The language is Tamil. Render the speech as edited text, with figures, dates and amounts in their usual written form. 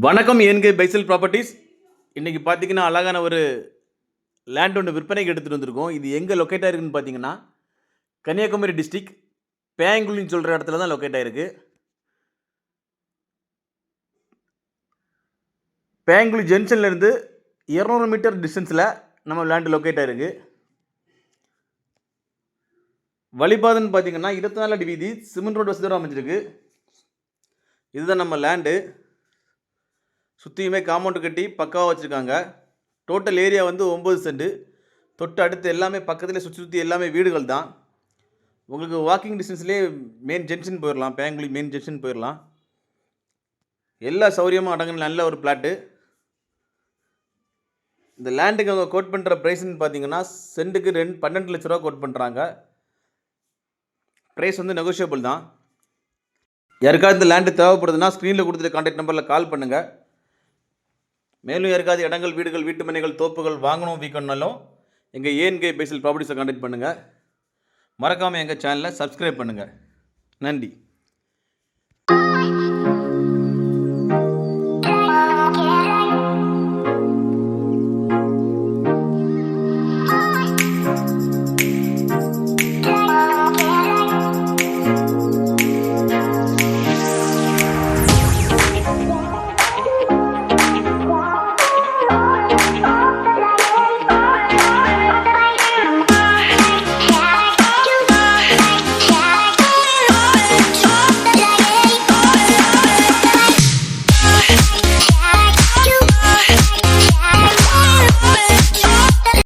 வணக்கம் ஏன்கே பைசல் ப்ராப்பர்ட்டிஸ். இன்றைக்கி பார்த்தீங்கன்னா அழகான ஒரு லேண்ட் ஒன்று விற்பனைக்கு எடுத்துகிட்டு வந்திருக்கோம். இது எங்கே லொக்கேட் ஆகிருக்குன்னு பார்த்தீங்கன்னா கன்னியாகுமரி டிஸ்ட்ரிக் பேங்குளின்னு சொல்கிற இடத்துல தான் லொக்கேட் ஆகிருக்கு. பேங்குளி ஜங்ஷன்லேருந்து 200 மீட்டர் டிஸ்டன்ஸில் நம்ம லேண்டு லொக்கேட் ஆகிருக்கு. வழிபாதைன்னு பார்த்தீங்கன்னா 24 அடி வீதி, சிமெண்ட் ரோடு வசதியோடு அமைஞ்சிருக்கு. இதுதான் நம்ம லேண்டு. சுற்றியுமே காம்பவுண்டு கட்டி பக்காவாக வச்சுருக்காங்க. டோட்டல் ஏரியா வந்து 9 சென்ட். தொட்டு அடுத்து எல்லாமே பக்கத்தில் சுற்றி எல்லாமே வீடுகள் தான். உங்களுக்கு வாக்கிங் டிஸ்டன்ஸ்லேயே மெயின் ஜங்ஷன் போயிடலாம், பேங்குளி மெயின் ஜங்ஷன் போயிடலாம். எல்லா சௌகரியமும் அடங்கின நல்ல ஒரு பிளாட்டு. இந்த லேண்டுக்கு அவங்க கோட் பண்ணுற ப்ரைஸ்ன்னு பார்த்தீங்கன்னா சென்ட்டுக்கு 12 லட்ச ரூபா கோட் பண்ணுறாங்க. ப்ரைஸ் வந்து நெகோஷியபிள் தான். யாருக்காவது இந்த லேண்டு தேவைப்படுதுன்னா ஸ்க்ரீனில் கொடுத்துட்டு கான்டாக்ட் நம்பரில் கால் பண்ணுங்கள். மேலும் யாருக்காவது இடங்கள், வீடுகள், வீட்டு மனைகள், தோப்புகள் வாங்கணும் விற்கணும்னாலும் எங்கள் ஏன்கே பைசல் ப்ராப்பர்ட்டிஸை கான்டாக்ட் பண்ணுங்கள். மறக்காமல் எங்கள் சேனலை சப்ஸ்கிரைப் பண்ணுங்கள். நன்றி.